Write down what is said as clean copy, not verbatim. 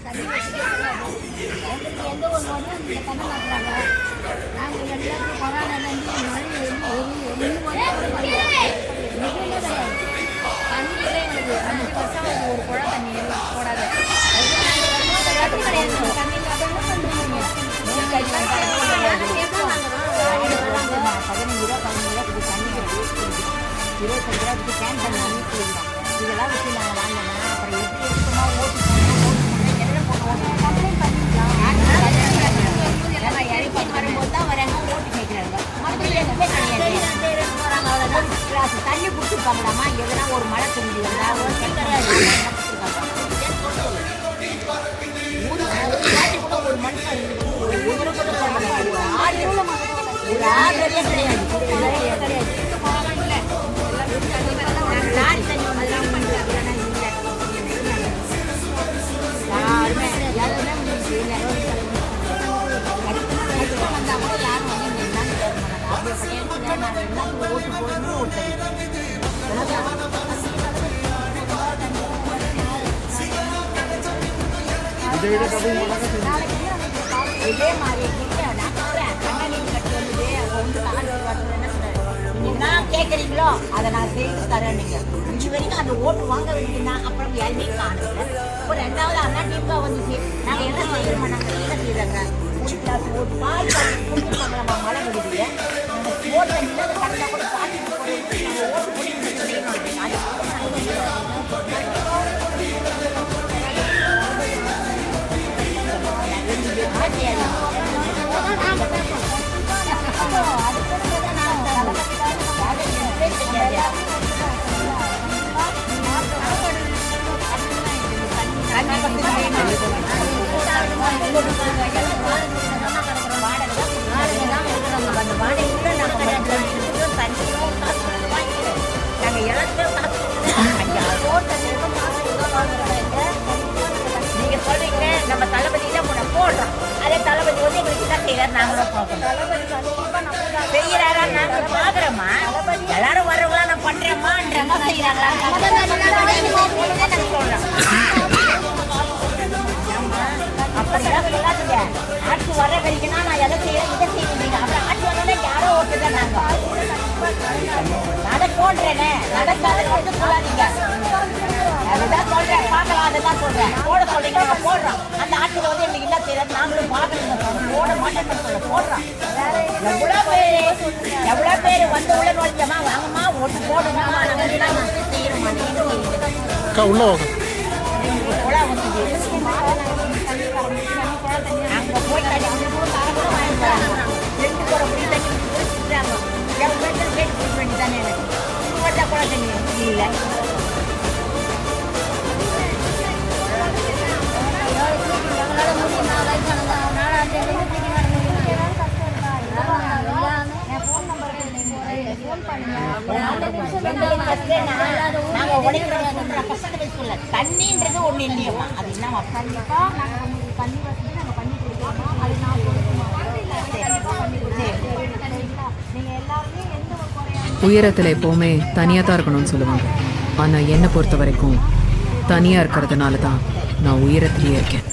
எந்த ஒரு நோயும் இந்த கண்ணு மாட்டுறாங்க. நாங்கள் எல்லாத்தையும் கொரோனாலேருந்து தண்ணியிலே எங்களுக்கு 5 ஒரு குழா தண்ணி போடாத கிடையாது. தண்ணி இல்லாதவங்க பண்ணுறீங்க. 15 ரூபா தண்ணி 25 ரூபாய்க்கு கேன் தண்ணி அனுப்பிடுவோம். இதெல்லாம் வச்சு நாங்கள் வாங்கினோம். அப்புறம் எப்படி இருக்குமா ஓட்டு கம்ப்ளைண்ட் பண்ணிக்கலாம். இறங்கி பார்த்து வரும்போது தான் வராங்க, ஓட்டு கேட்குறாங்க. போகிறாங்க, அவ்வளோதான். கிளாஸ் தண்ணி கொடுத்துருப்பாங்களாம்மா. எதுனா ஒரு மழை பெஞ்சு வந்தால் ஒரு ஒரு மனுஷன் கிடையாது. லாரி தண்ணி ஒன்றெல்லாம் பண்ணுறாங்க. யாருமே யாருமே இல்லை. வந்தால் கூட யாரும் வந்து என்னன்னு கேட்க மாட்டாங்க. நான் எல்லாத்துக்கும் ஓட்டு போடணும் ஓட்டு இதே மாதிரி நான் சொல்கிறேன். கண்ணாடி கட்டி வந்து அவங்க வந்து என்ன கேட்குறீங்களோ அதை நான் செய்து தரேன். நீங்கள் இது வரைக்கும் அந்த ஓட்டு வாங்க வைக்கணும்னா அப்புறம் யாருமே காணல. இப்போ 2வது அண்ணா டீம்காக வந்துச்சு. நாங்கள் என்ன செய்யணுமா? நாங்கள் என்ன செய்கிறாங்க? ஒரு கிளாஸ் ஓட்டு பால் கொடுத்துருக்காங்களா? மழை முடியுது. ஓட்டு இல்லாத கரெக்டாக கூட பாட்டிட்டு போட்டு ஓட்டு போட்டு செய்யணும். நீங்க சொல்றீங்க நம்ம தளபதி தான் போடுறோம். அதே தளபதி வந்து எங்களுக்கு என்ன செய்யறாரு நாங்களும் பார்க்கணும். செய்யறாரா நாங்களும் பாக்குறோமா? எல்லாரும் வர்றவங்களா நான் பண்றேம்மான்றாங்க. செய்யறாங்களா சொல்றோம். அப்படிதான் சொல்லாதுங்க. ஆட்சி வர வரைக்கும்னா நான் எதை செய்யறேன் இதை செய்யுங்க. அப்புறம் ஆட்சி வந்தோடனே யாரோ ஓட்டுதான். நாங்க நட போடுறேனே நடக்காத வந்து சொல்லாதீங்க. அதுதான் சொல்றேன். பார்க்கலாம் அதுதான் சொல்றேன். போட சொல்றீங்க நாங்க போடுறோம். அந்த ஆட்சியில் வந்து எங்களுக்கு என்ன செய்யறது நாங்களும் பார்க்கணும். போட மாட்டேன்னு சொல்ல போடுறோம். எவ்வளோ பேர் வந்து உள்ள நோச்சமா வாங்கம்மா ஓட்டு போடுங்கம்மா நாங்கள் செய்யணுமா? அங்கே போய் தண்ணி வாங்கிக்கிறாங்க. 2 கூட புளி தண்ணி குடிச்சுட்டாங்க. எவ்வளோ கேட்டு குடிக்க வேண்டியதானே. போட்டால் கூட தண்ணி இல்லை. தண்ணின்றது ஒண்ணு இல்லையம்மா. அது என்னமா? கண்டிப்பா தண்ணி வசதி நாங்க பண்ணி கொடுக்கணும். அது நான் உயரத்தில் எப்போவுமே தனியாக தான் இருக்கணும்னு சொல்லுவாங்க. ஆனால் என்னை பொறுத்த வரைக்கும் தனியாக இருக்கிறதுனால தான் நான் உயரத்திலேயே இருக்கேன்.